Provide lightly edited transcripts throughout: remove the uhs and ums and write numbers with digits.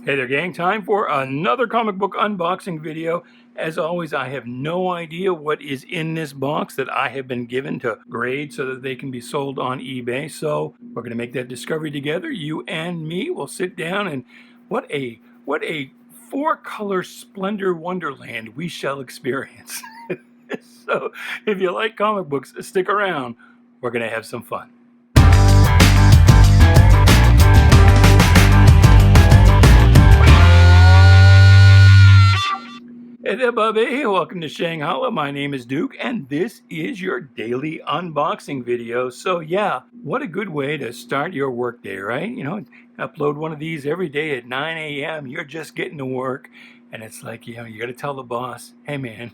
Hey there, gang. Time for another comic book unboxing video. As always, I have no idea what is in this box that I have been given to grade so that they can be sold on eBay. So we're going to make that discovery together. You and me will sit down, and what a four-color splendor wonderland we shall experience. So if you like comic books, stick around. We're going to have some fun. Hey there, Bubby. Welcome to Shanghai. My name is Duke, and this is your daily unboxing video. So yeah, what a good way to start your workday, right? You know, upload one of these every day at 9 a.m. You're just getting to work, and it's like, you know, you got to tell the boss, hey man,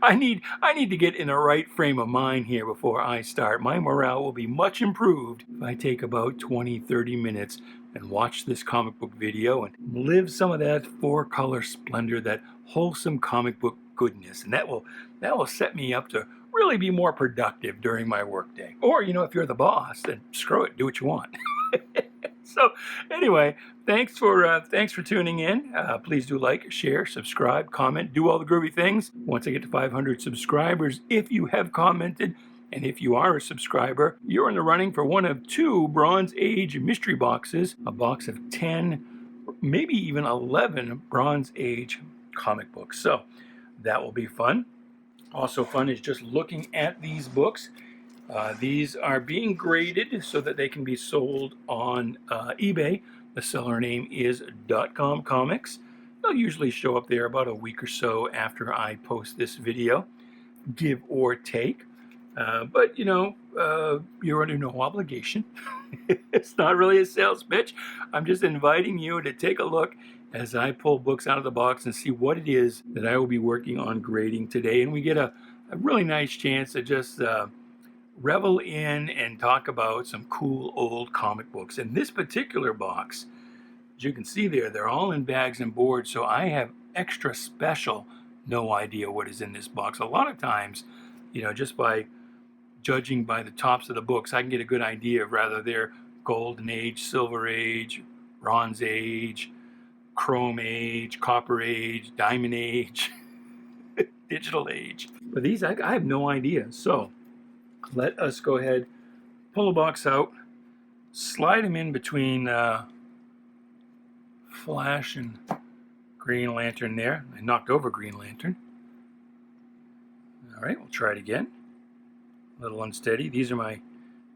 I need to get in the right frame of mind here before I start. My morale will be much improved if I take about 20-30 minutes and watch this comic book video and live some of that four-color splendor, that wholesome comic book goodness, and that will set me up to really be more productive during my workday. Or, you know, if you're the boss, then screw it, do what you want. So anyway, thanks for tuning in. Please do like, share, subscribe, comment, do all the groovy things. Once I get to 500 subscribers, if you have commented, and if you are a subscriber, you're in the running for one of 2 Bronze Age mystery boxes, a box of 10, maybe even 11 Bronze Age comic books. So that will be fun. Also fun is just looking at these books. These are being graded so that they can be sold on eBay. The seller name is .com Comics. They'll usually show up there about a week or so after I post this video, give or take. But, you know, you're under no obligation. It's not really a sales pitch. I'm just inviting you to take a look as I pull books out of the box and see what it is that I will be working on grading today. And we get a really nice chance to just revel in and talk about some cool old comic books. In this particular box, as you can see there, they're all in bags and boards, so I have extra special no idea what is in this box. A lot of times, you know, just by judging by the tops of the books, I can get a good idea of rather they're Golden Age, Silver Age, Bronze Age, Chrome Age, Copper Age, Diamond Age, Digital Age. But these, I have no idea. So let us go ahead, pull the box out, slide them in between Flash and Green Lantern there. I knocked over Green Lantern. All right, we'll try it again. A little unsteady. These are my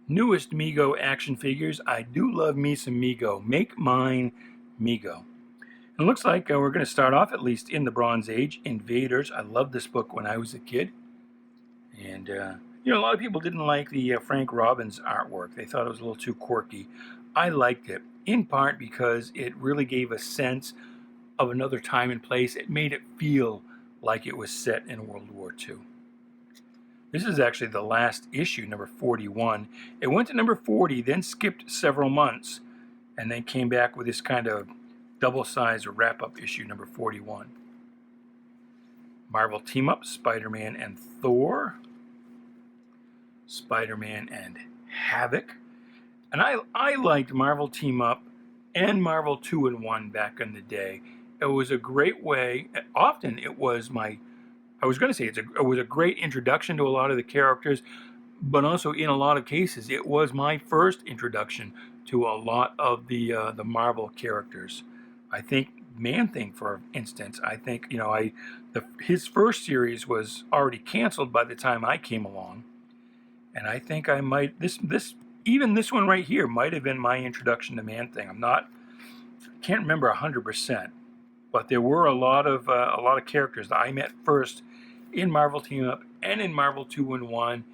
newest Mego action figures. I do love me some Mego. Make mine Mego. And it looks like we're going to start off, at least in the Bronze Age, Invaders. I loved this book when I was a kid. And, you know, a lot of people didn't like the Frank Robbins artwork. They thought it was a little too quirky. I liked it, in part because it really gave a sense of another time and place. It made it feel like it was set in World War II. This is actually the last issue, number 41. It went to number 40, then skipped several months, and then came back with this kind of double-sized wrap-up issue, number 41. Marvel Team-Up, Spider-Man and Thor. Spider-Man and Havoc. And I liked Marvel Team-Up and Marvel 2-in-1 back in the day. It was a great way, often it was my, I was going to say it was a great introduction to a lot of the characters, but also in a lot of cases it was my first introduction to a lot of the Marvel characters. I think Man-Thing, for instance, I think, you know, his first series was already canceled by the time I came along, and I think I might even this one right here might have been my introduction to Man-Thing. Can't remember 100%, but there were a lot of characters that I met first in Marvel Team-Up and in Marvel 2-in-1.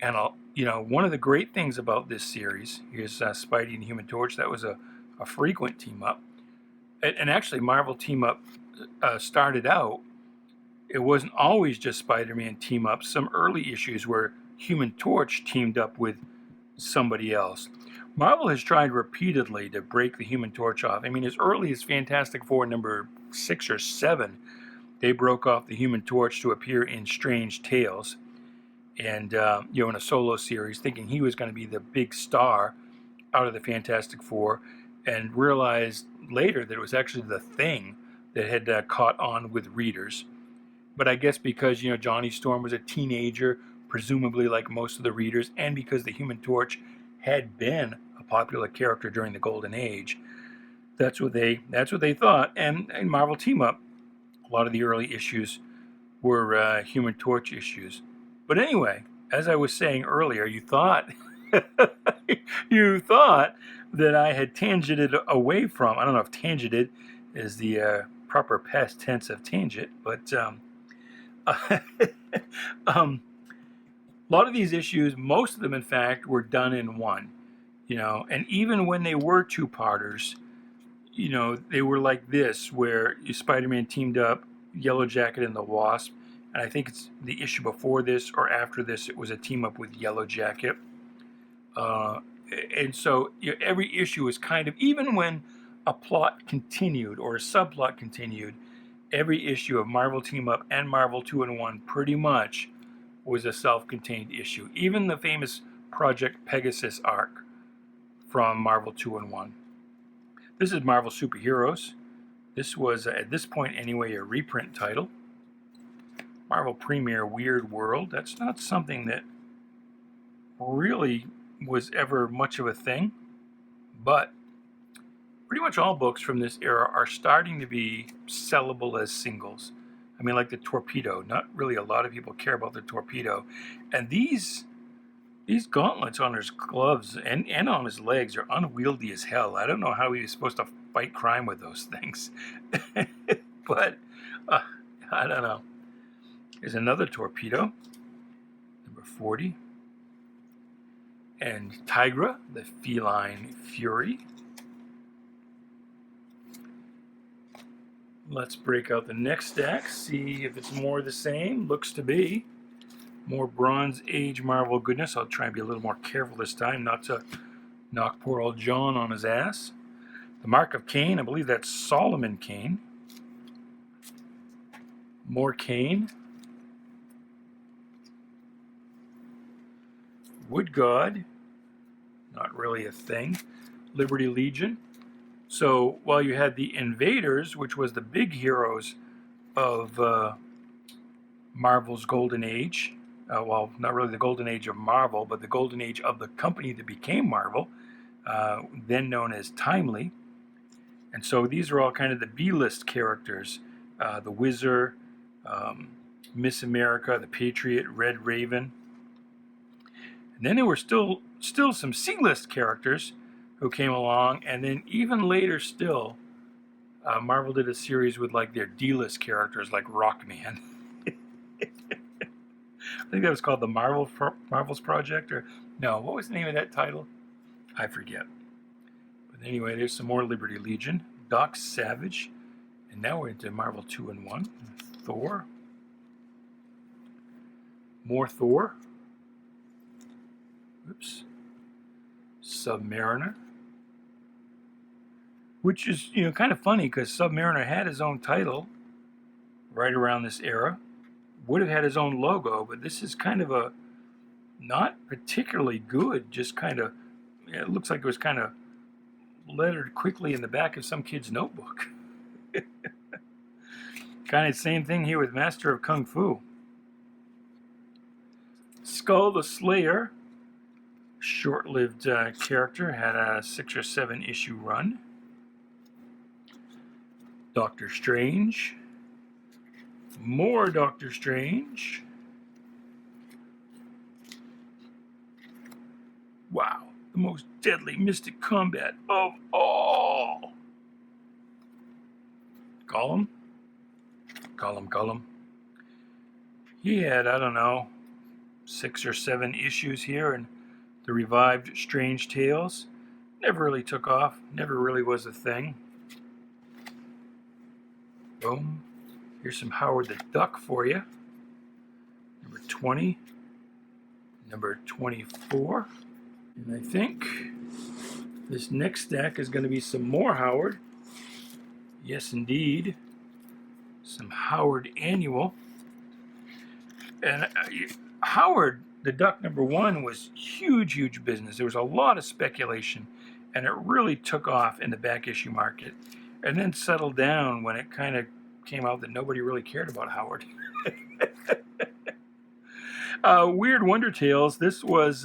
And you know, one of the great things about this series, here's Spidey and Human Torch. That was a frequent team-up. And actually, Marvel Team-Up started out, it wasn't always just Spider-Man team-ups. Some early issues where Human Torch teamed up with somebody else. Marvel has tried repeatedly to break the Human Torch off. I mean, as early as Fantastic Four number 6 or 7, they broke off the Human Torch to appear in Strange Tales, and you know, in a solo series, thinking he was going to be the big star out of the Fantastic Four. and realized later that it was actually the Thing that had caught on with readers. But I guess because, Johnny Storm was a teenager, presumably like most of the readers, and because the Human Torch had been a popular character during the Golden Age, that's what they thought. And Marvel Team Up, a lot of the early issues were Human Torch issues. But anyway, as I was saying earlier, you thought you thought that I had tangented away from. I don't know if tangented is the proper past tense of tangent, but a lot of these issues, most of them, in fact, were done in one. And even when they were two-parters, they were like this, where Spider-Man teamed up Yellow Jacket and the Wasp, and I think it's the issue before this or after this, it was a team up with Yellow Jacket. And so every issue was kind of, even when a plot continued or a subplot continued, every issue of Marvel Team Up and Marvel 2-in-1 pretty much was a self-contained issue. Even the famous Project Pegasus arc from Marvel 2-in-1. This is Marvel Superheroes. This was, at this point anyway, a reprint title. Marvel Premiere Weird World. That's not something that really was ever much of a thing, but pretty much all books from this era are starting to be sellable as singles. I mean, like the Torpedo. Not really a lot of people care about the Torpedo. And these gauntlets on his gloves and on his legs are unwieldy as hell. I don't know how he was supposed to fight crime with those things. But I don't know. Here's another Torpedo, number 40. And Tigra, the Feline Fury. Let's break out the next stack, see if it's more the same. Looks to be. More Bronze Age Marvel goodness. I'll try and be a little more careful this time, not to knock poor old John on his ass. The Mark of Cain, I believe that's Solomon Kane. More Kane. Wood God, not really a thing. Liberty Legion. So while you had the Invaders, which was the big heroes of Marvel's Golden Age, well, not really the Golden Age of Marvel, but the Golden Age of the company that became Marvel, then known as Timely. And so these are all kind of the B-list characters. The Wizard, Miss America, the Patriot, Red Raven. And then there were still some C-list characters who came along, and then even later still, Marvel did a series with like their D-list characters like Rockman. I think that was called the Marvel's Project, or no, what was the name of that title? I forget. But anyway, there's some more Liberty Legion. Doc Savage, and now we're into Marvel 2-in-1. Thor. More Thor. Oops. Submariner. Which is, kind of funny because Submariner had his own title right around this era. Would have had his own logo, but this is kind of a not particularly good, just kind of, it looks like it was kind of lettered quickly in the back of some kid's notebook. Kind of same thing here with Master of Kung Fu. Skull the Slayer, short-lived character, had a 6 or 7 issue run. Doctor Strange. More Doctor Strange. Wow, the most deadly mystic combat of all. Gollum. He had, I don't know, 6 or 7 issues here in the revived Strange Tales. Never really took off, never really was a thing. Boom. Here's some Howard the Duck for you. Number 20. Number 24. And I think this next stack is going to be some more Howard. Yes, indeed. Some Howard Annual. And Howard the Duck number 1 was huge business. There was a lot of speculation and it really took off in the back issue market, and then settled down when it kind of came out that nobody really cared about Howard. Weird Wonder Tales. This was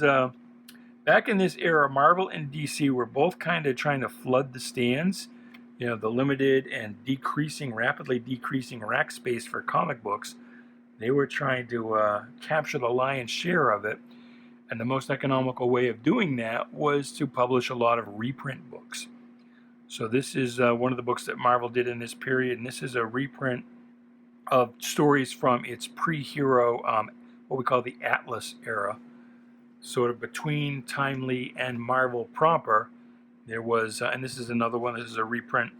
back in this era. Marvel and DC were both kind of trying to flood the stands. You know, the limited and rapidly decreasing rack space for comic books. They were trying to capture the lion's share of it. And the most economical way of doing that was to publish a lot of reprint books. So this is one of the books that Marvel did in this period, and this is a reprint of stories from its pre-hero, what we call the Atlas era. Sort of between Timely and Marvel proper, there was, and this is another one, this is a reprint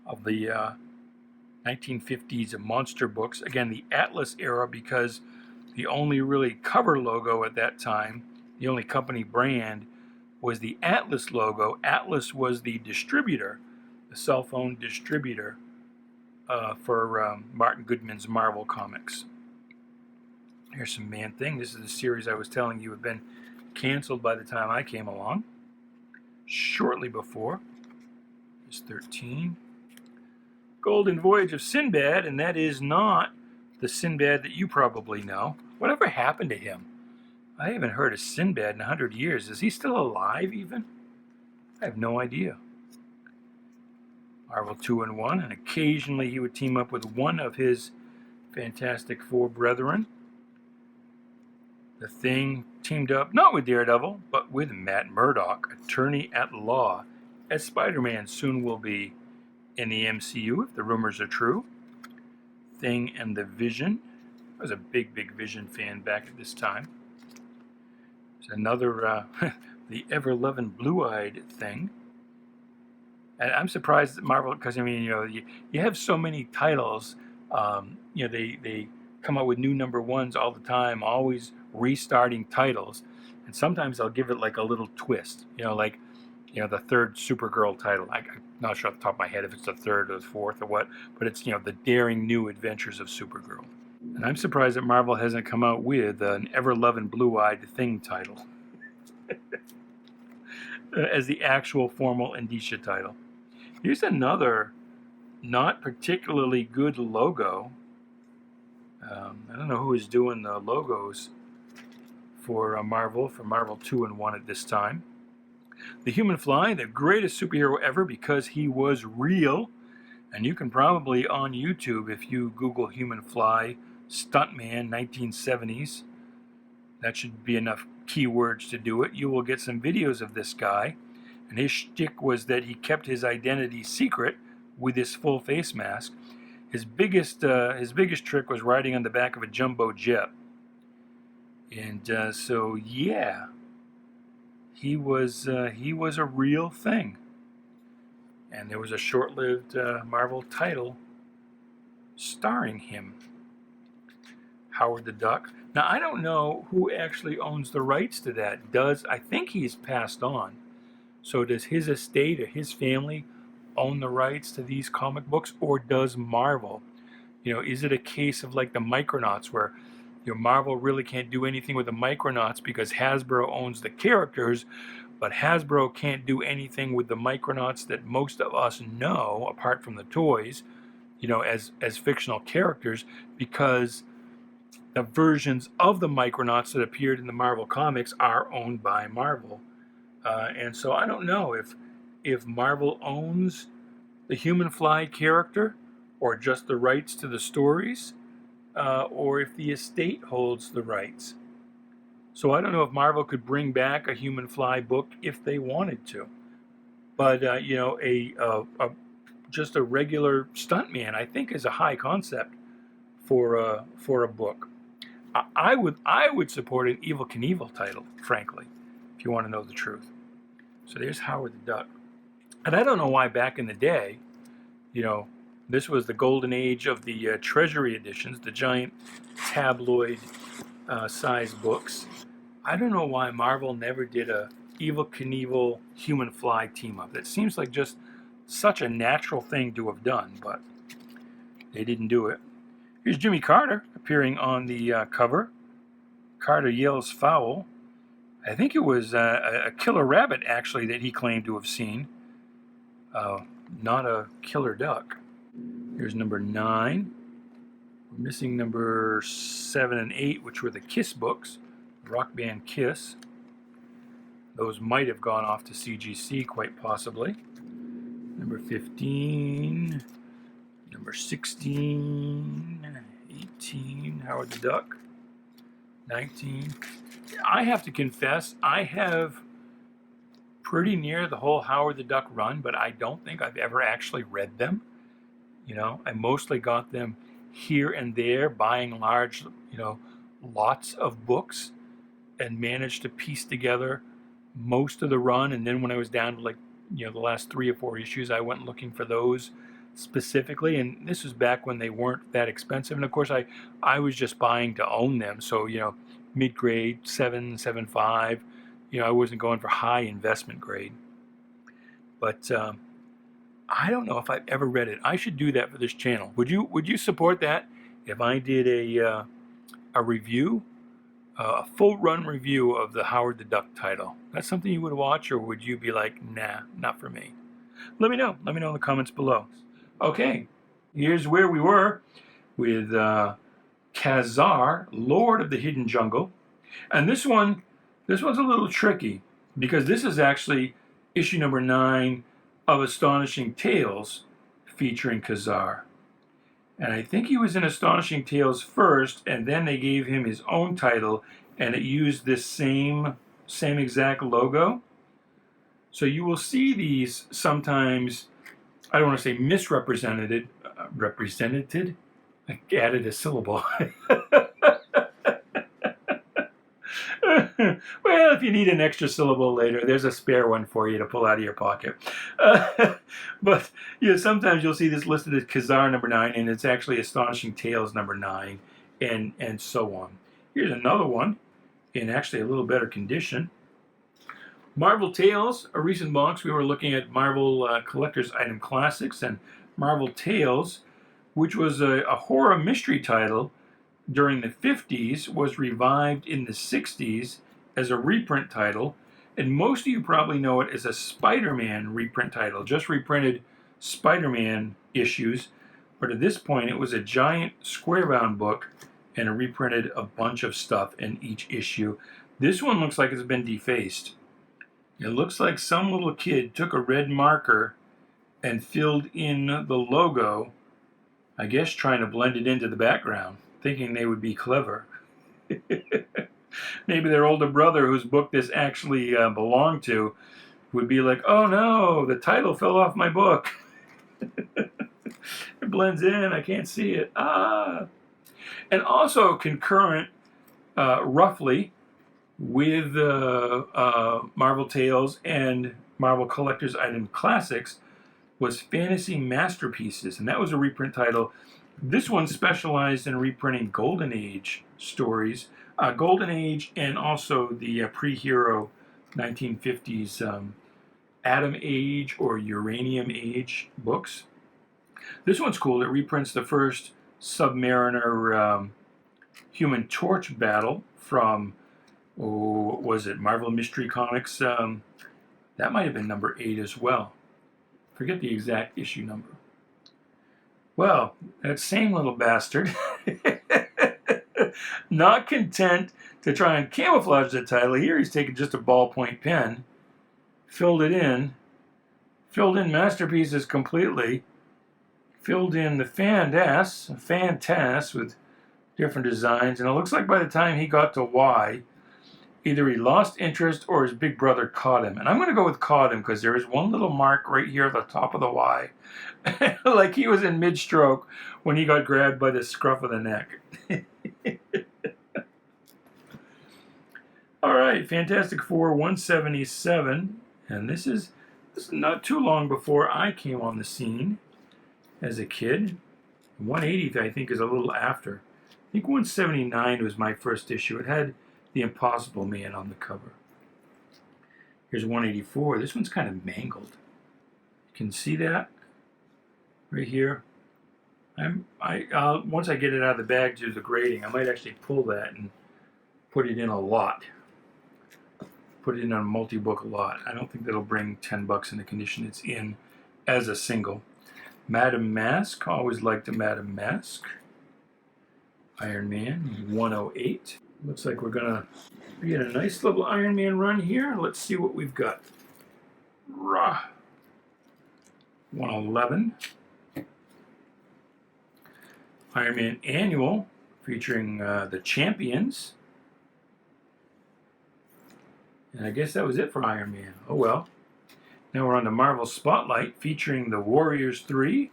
of the 1950s monster books. Again, the Atlas era, because the only really cover logo at that time, the only company brand, was the Atlas logo. Atlas was the distributor, the cell phone distributor for Martin Goodman's Marvel Comics. Here's some Man-Thing. This is the series I was telling you had been canceled by the time I came along. Shortly before. It's 13. Golden Voyage of Sinbad, and that is not the Sinbad that you probably know. Whatever happened to him? I haven't heard of Sinbad in 100 years. Is he still alive even? I have no idea. Marvel 2-in-1, and occasionally he would team up with one of his Fantastic Four brethren. The Thing teamed up not with Daredevil, but with Matt Murdock, attorney at law, as Spider-Man soon will be in the MCU, if the rumors are true. Thing and the Vision. I was a big Vision fan back at this time. There's another, the ever-loving blue-eyed Thing. And I'm surprised that Marvel, because, I mean, you know, you have so many titles, you know, they come out with new #1s all the time, always restarting titles. And sometimes they'll give it like a little twist, you know, like, you know, the third Supergirl title. I'm not sure off the top of my head if it's the third or the fourth or what, but it's, you know, the daring new adventures of Supergirl. And I'm surprised that Marvel hasn't come out with an ever-loving blue-eyed Thing title as the actual formal indicia title. Here's another not particularly good logo. I don't know who is doing the logos for Marvel 2-in-1 at this time. The Human Fly, the greatest superhero ever because he was real. And you can probably on YouTube, if you Google Human Fly Stuntman 1970s, that should be enough keywords to do it. You will get some videos of this guy. And his shtick was that he kept his identity secret with his full face mask. His biggest trick was riding on the back of a jumbo jet. And so, yeah, he was a real thing. And there was a short-lived Marvel title starring him. Howard the Duck. Now, I don't know who actually owns the rights to that. I think he's passed on. So does his estate or his family own the rights to these comic books, or does Marvel? You know, is it a case of like the Micronauts where, you know, Marvel really can't do anything with the Micronauts because Hasbro owns the characters, but Hasbro can't do anything with the Micronauts that most of us know, apart from the toys, you know, as fictional characters, because the versions of the Micronauts that appeared in the Marvel comics are owned by Marvel. And so I don't know if Marvel owns the Human Fly character or just the rights to the stories, or if the estate holds the rights. So I don't know if Marvel could bring back a Human Fly book if they wanted to. But, you know, just a regular stuntman, I think, is a high concept for a book. I would support an Evel Knievel title, frankly, if you want to know the truth. So there's Howard the Duck. And I don't know why back in the day, you know, this was the golden age of the Treasury editions, the giant tabloid size books. I don't know why Marvel never did a Evel Knievel Human Fly team up. That seems like just such a natural thing to have done, but they didn't do it. Here's Jimmy Carter appearing on the cover. Carter yells foul. I think it was a killer rabbit, actually, that he claimed to have seen. Not a killer duck. Here's number 9. We're missing number 7 and 8, which were the Kiss books. Rock band Kiss. Those might have gone off to CGC, quite possibly. Number 15. Number 16. 18. Howard the Duck. 19. I have to confess, I have pretty near the whole Howard the Duck run, but I don't think I've ever actually read them. You know, I mostly got them here and there, buying large, lots of books, and managed to piece together most of the run. And then when I was down to the last 3 or 4 issues, I went looking for those specifically. And this was back when they weren't that expensive. And of course, I was just buying to own them. So, mid-grade, 7, 7.5. I wasn't going for high investment grade. But I don't know if I've ever read it. I should do that for this channel. Would you support that if I did a review, a full run review of the Howard the Duck title? That's something you would watch, or would you be like, nah, not for me? Let me know. Let me know in the comments below. Okay, here's where we were with Kazaar, Lord of the Hidden Jungle. And this one's a little tricky, because this is actually issue number 9 of Astonishing Tales featuring Kazaar. And I think he was in Astonishing Tales first, and then they gave him his own title, and it used this same exact logo. So you will see these sometimes, I don't want to say misrepresented, represented. I added a syllable. Well, if you need an extra syllable later, there's a spare one for you to pull out of your pocket. But sometimes you'll see this listed as Kazaar number 9, and it's actually Astonishing Tales number 9, and so on. Here's another one in actually a little better condition. Marvel Tales, a recent box. We were looking at Marvel Collector's Item Classics, and Marvel Tales, which was a horror mystery title during the 50s, was revived in the 60s as a reprint title, and most of you probably know it as a Spider-Man reprint title, just reprinted Spider-Man issues, but at this point it was a giant square-bound book, and it reprinted a bunch of stuff in each issue. This one looks like it's been defaced. It looks like some little kid took a red marker and filled in the logo, I guess trying to blend it into the background, thinking they would be clever. Maybe their older brother, whose book this actually belonged to, would be like, oh no, the title fell off my book. It blends in, I can't see it. Ah. And also concurrent, roughly, with Marvel Tales and Marvel Collector's Item Classics was Fantasy Masterpieces, and that was a reprint title. This one specialized in reprinting Golden Age stories, Golden Age, and also the pre-hero 1950s Atom Age or Uranium Age books. This one's cool. It reprints the first Submariner Human Torch battle from, what was it, Marvel Mystery Comics? That might have been number 8 as well. Forget the exact issue number. Well, that same little bastard, not content to try and camouflage the title, here he's taken just a ballpoint pen, filled in Masterpieces completely, filled in the Fantas with different designs, and it looks like by the time he got to Y, either he lost interest or his big brother caught him. And I'm going to go with caught him, because there is one little mark right here at the top of the Y. Like he was in mid-stroke when he got grabbed by the scruff of the neck. All right, Fantastic Four 177. And this is not too long before I came on the scene as a kid. 180th, I think, is a little after. I think 179 was my first issue. It had the Impossible Man on the cover. Here's 184. This one's kind of mangled. You can see that right here. Once I get it out of the bag to the grading, I might actually pull that and put it in a lot. put it in a multi-book lot. I don't think that'll bring 10 bucks in the condition it's in as a single. Madame Mask, always liked the Madame Mask. Iron Man 108. Looks like we're gonna get a nice little Iron Man run here. Let's see what we've got. Rah. 111. Ironman Annual, featuring the champions. And I guess that was it for Iron Man. Oh well. Now we're on the Marvel Spotlight, featuring the Warriors 3,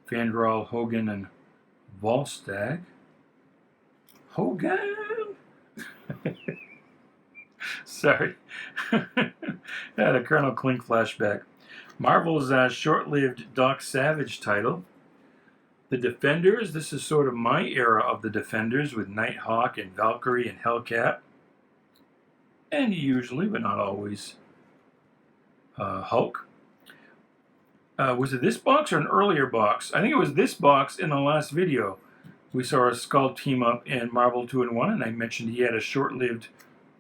Vandral, Hogan, and Volstagg. Hogan! Sorry. Had a Colonel Klink flashback. Marvel's short-lived Doc Savage title. The Defenders, this is sort of my era of the Defenders with Nighthawk and Valkyrie and Hellcat. And usually, but not always, Hulk. Was it this box or an earlier box? I think it was this box in the last video. We saw a Skull team up in Marvel 2-in-1, and I mentioned he had a short-lived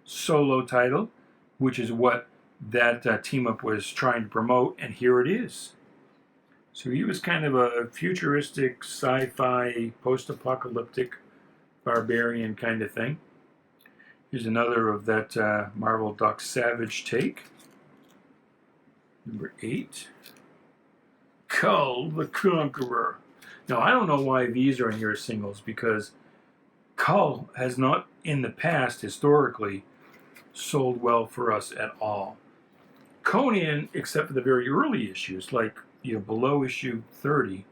solo title, which is what that team up was trying to promote, and here it is. So he was kind of a futuristic, sci-fi, post-apocalyptic, barbarian kind of thing. Here's another of that Marvel Doc Savage take. Number 8. KULL, the Conqueror. Now, I don't know why these are in here as singles, because KULL has not, in the past, historically, sold well for us at all. Conan, except for the very early issues, like below issue 30,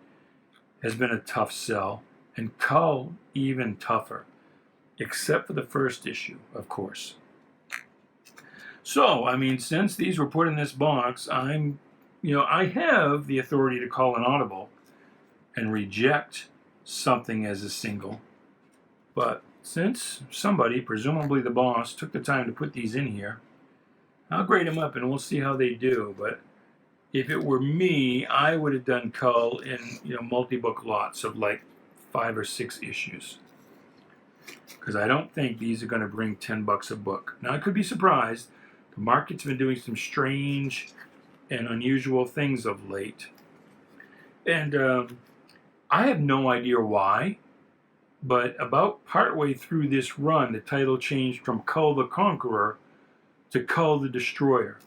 has been a tough sell, and KULL even tougher, except for the first issue, of course. So, I mean, since these were put in this box, I have the authority to call an audible and reject something as a single. But since somebody, presumably the boss, took the time to put these in here, I'll grade them up and we'll see how they do. But if it were me, I would have done KULL in multi-book lots of like 5 or 6 issues, because I don't think these are going to bring 10 bucks a book. Now, I could be surprised. The market's been doing some strange and unusual things of late, and I have no idea why, but about partway through this run, the title changed from KULL the Conqueror to KULL the Destroyer.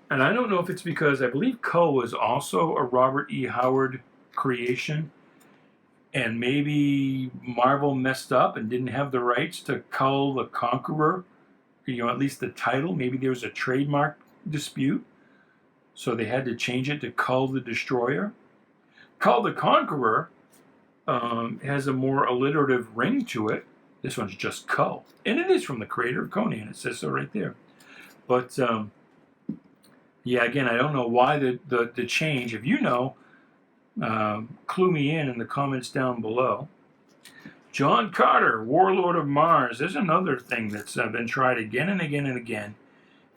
And I don't know if it's because I believe KULL was also a Robert E. Howard creation, and maybe Marvel messed up and didn't have the rights to KULL the Conqueror, at least the title. Maybe there was a trademark dispute, so they had to change it to KULL the Destroyer. KULL the Conqueror has a more alliterative ring to it. This one's just KULL, and it is from the creator of Conan. It says so right there. But yeah, again, I don't know why the change. If you know, clue me in the comments down below. John Carter, Warlord of Mars. There's another thing that's been tried again and again and again,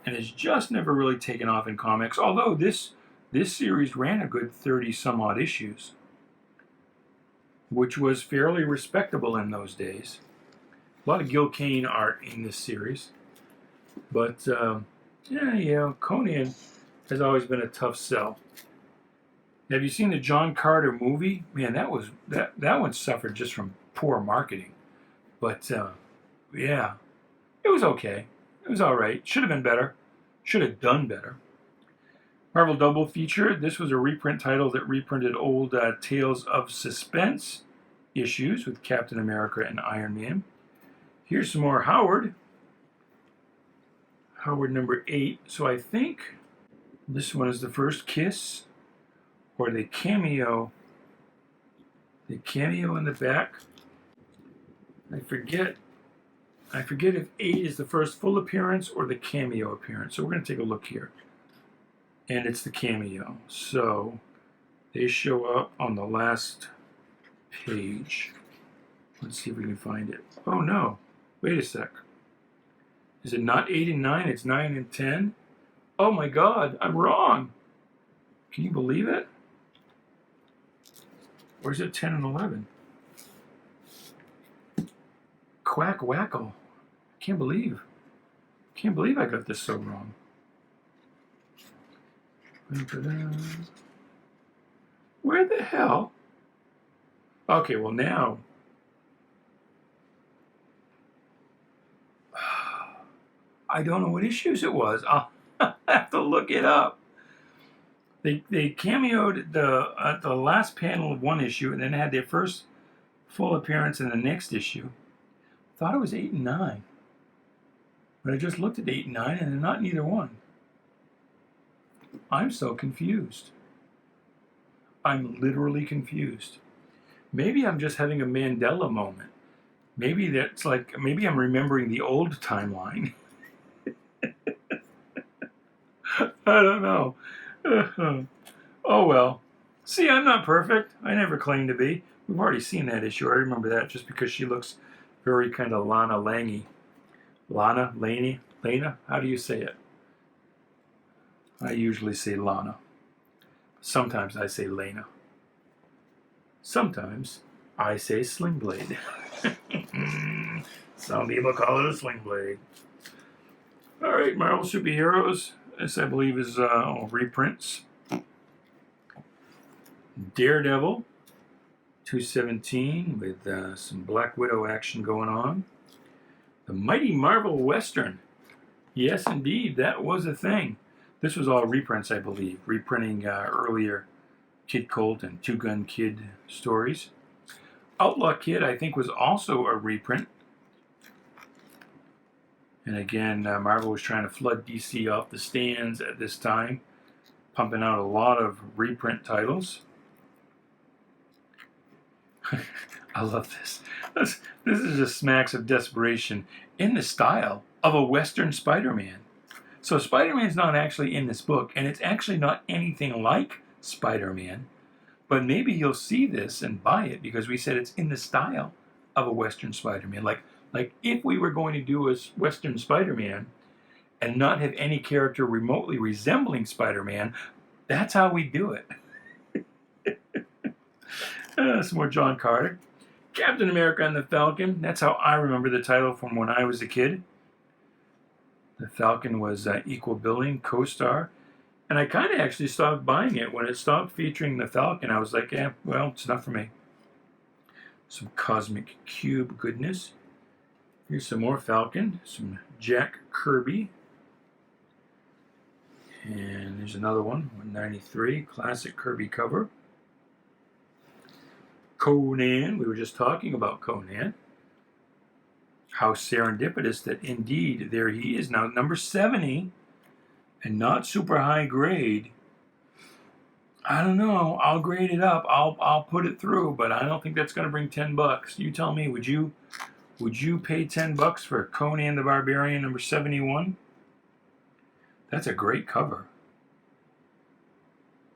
and it's just never really taken off in comics. Although this series ran a good 30 some odd issues, which was fairly respectable in those days. A lot of Gil Kane art in this series, but Conan has always been a tough sell. Have you seen the John Carter movie? Man, that one suffered just from poor marketing. But yeah, it was okay. It was all right. Should have been better. Should have done better. Marvel Double Feature. This was a reprint title that reprinted old Tales of Suspense issues with Captain America and Iron Man. Here's some more Howard. Howard number 8. So I think this one is the first kiss, or the cameo. The cameo in the back. I forget if 8 is the first full appearance or the cameo appearance. So we're going to take a look here. And it's the cameo. So they show up on the last page. Let's see if we can find it. Oh no, wait a sec. Is it not 8 and 9? It's 9 and 10? Oh my God, I'm wrong. Can you believe it? Where's it 10 and 11? Quack Wackle. Can't believe Can't believe I got this so wrong. Where the hell? Okay, well now. I don't know what issues it was. I'll have to look it up. They cameoed at the last panel of one issue and then had their first full appearance in the next issue. I thought it was 8 and 9. But I just looked at 8 and 9 and they're not in either one. I'm so confused. I'm literally confused. Maybe I'm just having a Mandela moment. Maybe that's like, maybe I'm remembering the old timeline. I don't know. Oh well. See, I'm not perfect. I never claimed to be. We've already seen that issue. I remember that just because she looks very kind of Lana Langy. Lana? Laney? Lena? How do you say it? I usually say Lana. Sometimes I say Lena. Sometimes I say Sling Blade. Some people call it a Sling Blade. Alright, Marvel Superheroes. This, I believe, is reprints. Daredevil 217 with some Black Widow action going on. The Mighty Marvel Western. Yes, indeed, that was a thing. This was all reprints, I believe. Reprinting earlier Kid Colt and Two Gun Kid stories. Outlaw Kid, I think, was also a reprint. And again, Marvel was trying to flood DC off the stands at this time, pumping out a lot of reprint titles. I love this. This is just smacks of desperation in the style of a Western Spider-Man. So Spider-Man's not actually in this book, and it's actually not anything like Spider-Man. But maybe you'll see this and buy it because we said it's in the style of a Western Spider-Man. Like if we were going to do a Western Spider-Man and not have any character remotely resembling Spider-Man, that's how we do it. Some more John Carter. Captain America and the Falcon. That's how I remember the title from when I was a kid. The Falcon was equal billing, co-star. And I kind of actually stopped buying it. When it stopped featuring the Falcon, I was like, yeah, well, it's not for me. Some Cosmic Cube goodness. Here's some more Falcon. Some Jack Kirby. And there's another one, 193, classic Kirby cover. Conan, we were just talking about Conan. How serendipitous that indeed there he is now, number 70, and not super high grade. I don't know. I'll grade it up. I'll put it through, but I don't think that's going to bring $10. You tell me. Would you pay $10 for Conan the Barbarian number 71? That's a great cover.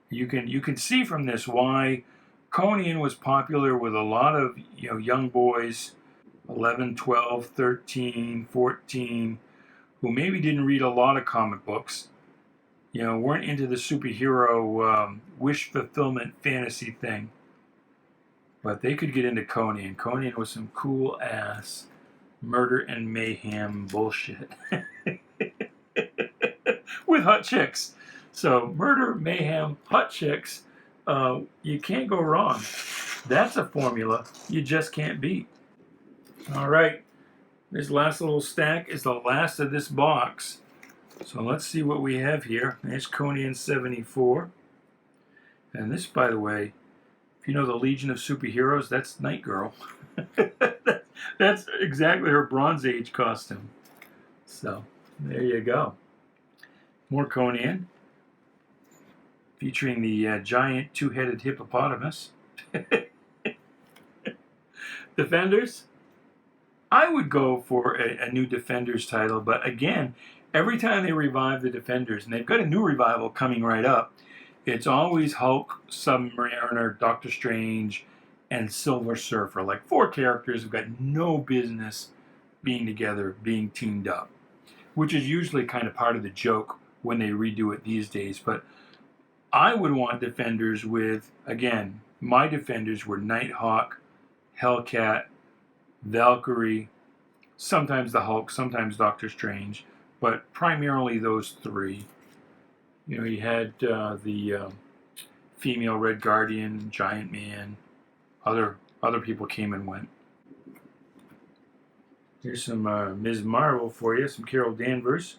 You can see from this why Conan was popular with a lot of young boys, 11, 12, 13, 14, who maybe didn't read a lot of comic books, weren't into the superhero wish fulfillment fantasy thing. But they could get into Conan. Conan was some cool ass murder and mayhem bullshit. With hot chicks. So murder, mayhem, hot chicks, you can't go wrong. That's a formula you just can't beat. All right, this last little stack is the last of this box. So let's see what we have here. There's Conan 74. And this, by the way, if you know the Legion of Superheroes, that's Night Girl. That's exactly her Bronze Age costume. So there you go. More Conan, featuring the giant two-headed hippopotamus. Defenders. I would go for a new Defenders title, but again, every time they revive the Defenders, and they've got a new revival coming right up, it's always Hulk, Submariner, Doctor Strange, and Silver Surfer. Like 4 characters who've got no business being together, being teamed up, which is usually kind of part of the joke when they redo it these days. But I would want Defenders with, again, my Defenders were Nighthawk, Hellcat, Valkyrie, sometimes the Hulk, sometimes Doctor Strange, but primarily those three. You know, you had the female Red Guardian, Giant Man. Other people came and went. Here's some Ms. Marvel for you, some Carol Danvers.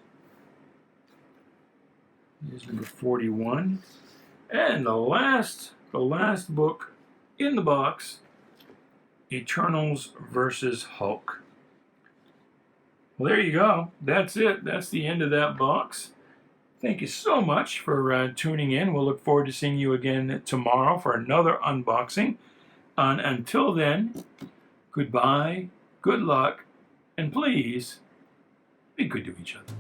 Here's number 41. And the last book in the box, Eternals versus Hulk. Well, there you go. That's it. That's the end of that box. Thank you so much for tuning in. We'll look forward to seeing you again tomorrow for another unboxing. And until then, goodbye, good luck, and please be good to each other.